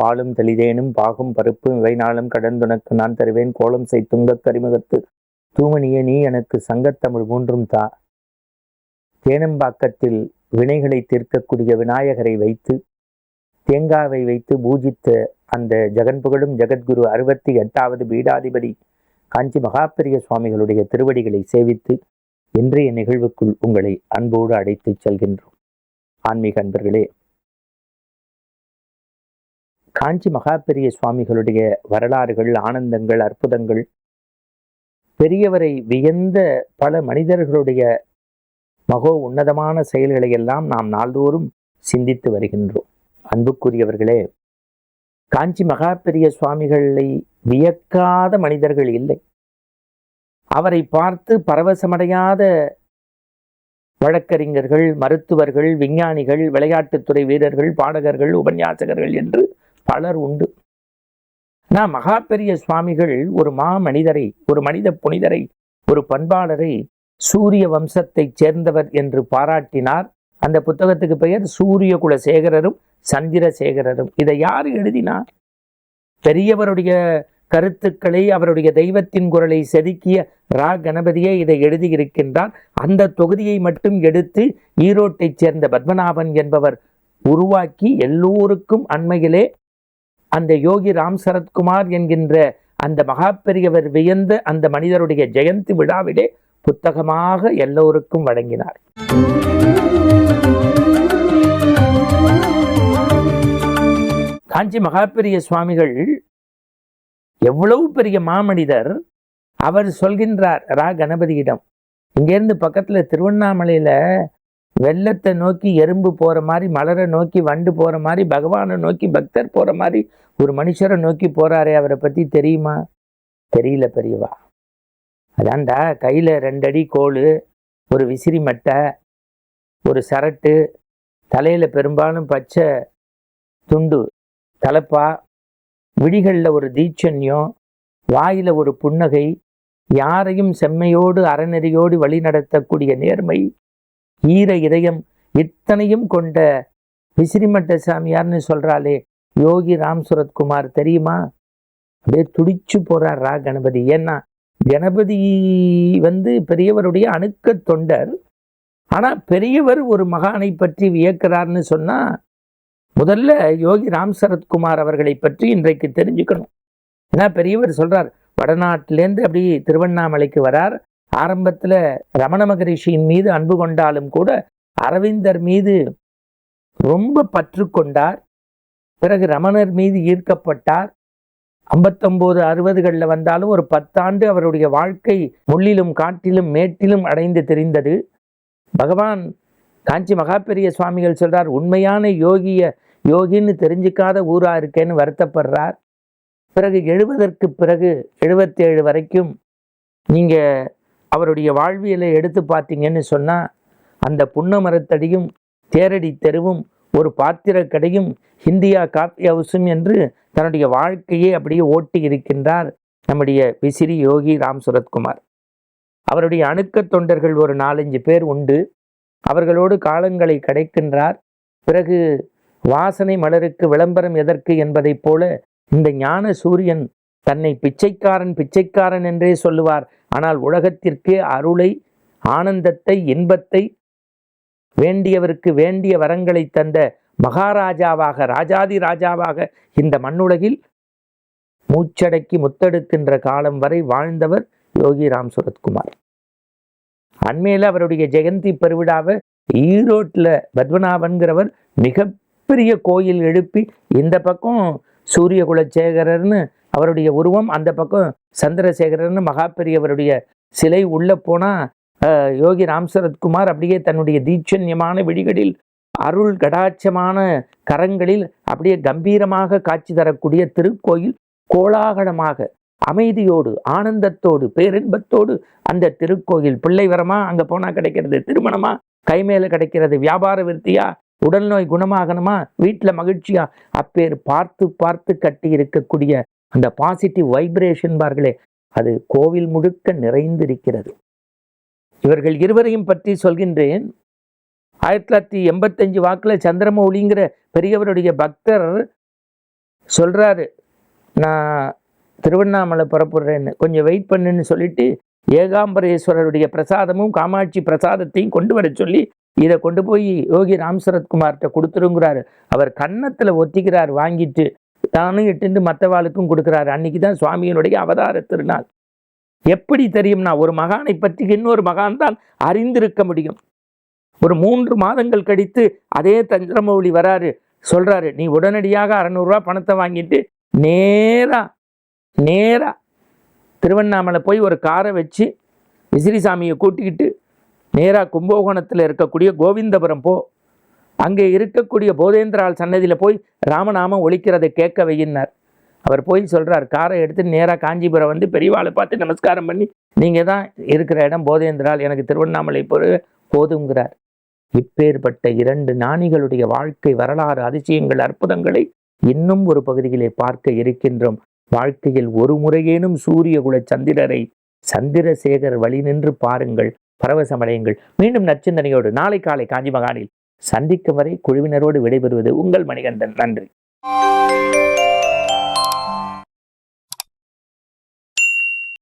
பாலும் தெளிதேனும் பாகும் பருப்பு இவைநாளும் கடந்துனக்கு நான் தருவேன் கோலம் செய் துங்கக் கரிமுகத்து தூமணியே நீ எனக்கு சங்கத்தமிழ் மூன்றும் தா. தேனம்பாக்கத்தில் வினைகளை தீர்க்கக்கூடிய விநாயகரை வைத்து தேங்காவை வைத்து பூஜித்த அந்த ஜெகன்புகழும் ஜெகத்குரு 68வது பீடாதிபதி காஞ்சி மகாபெரிய சுவாமிகளுடைய திருவடிகளை சேவித்து இன்றைய நிகழ்வுக்குள் உங்களை அன்போடு அழைத்துச் செல்கின்றோம். ஆன்மீக அன்பர்களே, காஞ்சி மகாபெரிய சுவாமிகளுடைய வரலாறுகள், ஆனந்தங்கள், அற்புதங்கள், பெரியவரை வியந்த பல மனிதர்களுடைய மகோ உன்னதமான செயல்களை எல்லாம் நாம் நாள்தோறும் சிந்தித்து வருகின்றோம். அன்புக்குரியவர்களே, காஞ்சி மகாபெரிய சுவாமிகளை வியக்காத மனிதர்கள் இல்லை. அவரை பார்த்து பரவசமடையாத வழக்கறிஞர்கள், மருத்துவர்கள், விஞ்ஞானிகள், விளையாட்டுத்துறை வீரர்கள், பாடகர்கள், உபன்யாசகர்கள் என்று பலர் உண்டு. ஆனால் மகாபெரிய சுவாமிகள் ஒரு மனிதரை, ஒரு மனித புனிதரை, ஒரு பண்பாளரை சூரிய வம்சத்தைச் சேர்ந்தவர் என்று பாராட்டினார். அந்த புத்தகத்துக்கு பெயர் சூரிய குலசேகரரும் சந்திரசேகரரும். இதை யார் எழுதினார்? பெரியவருடைய கருத்துக்களை, அவருடைய தெய்வத்தின் குரலை செதுக்கிய ரா கணபதியே இதை எழுதியிருக்கின்றார். அந்த தொகுதியை மட்டும் எடுத்து ஈரோட்டைச் சேர்ந்த பத்மநாபன் என்பவர் உருவாக்கி எல்லோருக்கும் அண்மையிலே அந்த யோகி ராம் சரத்குமார் என்கின்ற அந்த மகாபெரியவர் வியந்த அந்த மனிதருடைய ஜெயந்தி விழாவிலே புத்தகமாக எல்லோருக்கும் வழங்கினார். காஞ்சி மகாபெரிய சுவாமிகள் எவ்வளவு பெரிய மாமனிதர். அவர் சொல்கின்றார் ரா கணபதியிடம், இங்கேருந்து பக்கத்துல திருவண்ணாமலையில வெள்ளத்தை நோக்கி எறும்பு போற மாதிரி, மலரை நோக்கி வண்டு போற மாதிரி, பகவானை நோக்கி பக்தர் போற மாதிரி ஒரு மனுஷரை நோக்கி போறாரே, அவரை பத்தி தெரியுமா? தெரியல பெரியவா. அதான்டா, கையில 2 அடி கோல், ஒரு விசிறி மட்டை, ஒரு சரட்டு, தலையில பெரும்பாலும் பச்சை துண்டு தலப்பா, விழிகளில் ஒரு தீட்சண்யம், வாயில ஒரு புன்னகை, யாரையும் செம்மையோடு அறநெறியோடு வழி நடத்தக்கூடிய நேர்மை, ஈர இதயம், இத்தனையும் கொண்ட விசிறிமட்ட சாமியார்னு சொல்றாளே யோகி ராம் சரத்குமார் தெரியுமா? அப்படியே துடிச்சு போறார் ரா கணபதி. ஏன்னா கணபதி பெரியவருடைய அணுக்க தொண்டர். ஆனா பெரியவர் ஒரு மகானை பற்றி வியக்கிறார்னு சொன்னா முதல்ல யோகி ராம் சரத்குமார் அவர்களை பற்றி இன்றைக்கு தெரிஞ்சுக்கணும். ஏன்னா பெரியவர் சொல்றார், வடநாட்டிலேருந்து அப்படி திருவண்ணாமலைக்கு வரார். ஆரம்பத்துல ரமண மகரிஷியின் மீது அன்பு கொண்டாலும் கூட அரவிந்தர் மீது ரொம்ப பற்று கொண்டார். பிறகு ரமணர் மீது ஈர்க்கப்பட்டார். 59-60களில் வந்தாலும் ஒரு 10 ஆண்டு அவருடைய வாழ்க்கை முள்ளிலும் காட்டிலும் மேட்டிலும் அடைந்து தெரிந்தது. பகவான் காஞ்சி மகாபெரிய சுவாமிகள் சொல்றார், உண்மையான யோகின்னு தெரிஞ்சுக்காத ஊரா இருக்கேன்னு வருத்தப்படுறார். பிறகு 70ற்கு பிறகு 77 வரைக்கும் நீங்க அவருடைய வாழ்வியலை எடுத்து பார்த்தீங்கன்னு சொன்னா, அந்த புன்ன மரத்தடியும் தேரடி தெருவும் ஒரு பாத்திர கடையும் இந்தியா காப்பி ஹவுஸும் என்று தன்னுடைய வாழ்க்கையை அப்படியே ஓட்டி இருக்கின்றார் நம்முடைய விசிறி யோகி ராம் சரத்குமார். அவருடைய அணுக்க தொண்டர்கள் ஒரு 4-5 பேர் உண்டு. அவர்களோடு காலங்களை கடைக்கின்றார். பிறகு வாசனை மலருக்கு விளம்பரம் எதற்கு என்பதைப் போல இந்த ஞான சூரியன் தன்னை பிச்சைக்காரன் என்றே சொல்லுவார். ஆனால் உலகத்திற்கே அருளை, ஆனந்தத்தை, இன்பத்தை, வேண்டியவருக்கு வேண்டிய வரங்களை தந்த மகாராஜாவாக, ராஜாதி ராஜாவாக இந்த மண்ணுலகில் மூச்சடக்கி முத்தெடுக்கின்ற காலம் வரை வாழ்ந்தவர் யோகி ராம் சரத்குமார். அண்மையில அவருடைய ஜெயந்தி பெருவிழாவை ஈரோட்டில் பத்மநாபன்கிறவர் மிகப்பெரிய கோயில் எழுப்பி, இந்த பக்கம் சூரிய குலசேகரர்னு அவருடைய உருவம், அந்த பக்கம் சந்திரசேகரர்னு மகாபெரியவருடைய சிலை உள்ள போனா யோகி ராம் சரத்குமார் அப்படியே தன்னுடைய தீட்சண்யமான விழிகளில், அருள் கடாட்சமான கரங்களில் அப்படியே கம்பீரமாக காட்சி தரக்கூடிய திருக்கோயில் கோலாகலமாக அமைதியோடு ஆனந்தத்தோடு பேரின்பத்தோடு அந்த திருக்கோயில். பிள்ளை வரமா அங்க போனா கிடைக்கிறது, திருமணமா கை மேல கிடைக்கிறது, வியாபார விருத்தியா, உடல் நோய் குணமாகணுமா, வீட்டில் மகிழ்ச்சியா, அப்பேர் பார்த்து பார்த்து கட்டி இருக்கக்கூடிய அந்த பாசிட்டிவ் வைப்ரேஷன் பார்களே, அது கோவில் முழுக்க நிறைந்திருக்கிறது. இவர்கள் இருவரையும் பற்றி சொல்கின்றேன். 1985 வாக்குல சந்திரமௌலிங்கிற பெரியவருடைய பக்தர் சொல்கிறாரு, நான் திருவண்ணாமலை புறப்படுறேன்னு, கொஞ்சம் வெயிட் பண்ணுன்னு சொல்லிட்டு ஏகாம்பரேஸ்வரருடைய பிரசாதமும் காமாட்சி பிரசாதத்தையும் கொண்டு வர சொல்லி இதை கொண்டு போய் யோகி ராம் சரத்குமார்கிட்ட கொடுத்துருங்கிறாரு. அவர் கன்னத்தில் ஒத்திக்கிறார், வாங்கிட்டு தானும் இட்டு மற்றவாளுக்கும் கொடுக்குறாரு. அன்னைக்கு தான் சுவாமியினுடைய அவதார திருநாள். எப்படி தெரியும்னா, ஒரு மகானை பற்றி இன்னொரு மகான் தான் அறிந்திருக்க முடியும். ஒரு 3 மாதங்கள் கழித்து அதே சந்திரமௌலி வராரு, சொல்றாரு, நீ உடனடியாக 600 ரூபா பணத்தை வாங்கிட்டு நேரா திருவண்ணாமலை போய் ஒரு காரை வச்சு விசிறிசாமியை கூட்டிக்கிட்டு நேராக கும்பகோணத்தில் இருக்கக்கூடிய கோவிந்தபுரம் போ, அங்கே இருக்கக்கூடிய போதேந்திரால் சன்னதியில் போய் ராமநாமம் ஒலிக்கிறதை கேட்க வையினார். அவர் போய் சொல்கிறார், காரை எடுத்து நேராக காஞ்சிபுரம் வந்து பெரியவாளை பார்த்து நமஸ்காரம் பண்ணி, நீங்கள் தான் இருக்கிற இடம் போதேந்திரால், எனக்கு திருவண்ணாமலை போதுங்கிறார். இப்பேற்பட்ட 2 ஞானிகளுடைய வாழ்க்கை வரலாறு அதிசயங்கள் அற்புதங்களை இன்னும் ஒரு பகுதியிலே பார்க்க இருக்கின்றோம். வாழ்க்கையில் ஒரு முறையேனும் சூரியகுல சந்திரரை சந்திரசேகர் வழி நின்று பாருங்கள், பரவசமடையுங்கள். மீண்டும் நற்சிந்தனையோடு நாளை காலை காஞ்சி மகானில் சந்திக்கும் வரை குழுவினரோடு விடைபெறுவது உங்கள் மணிகண்டன். நன்றி.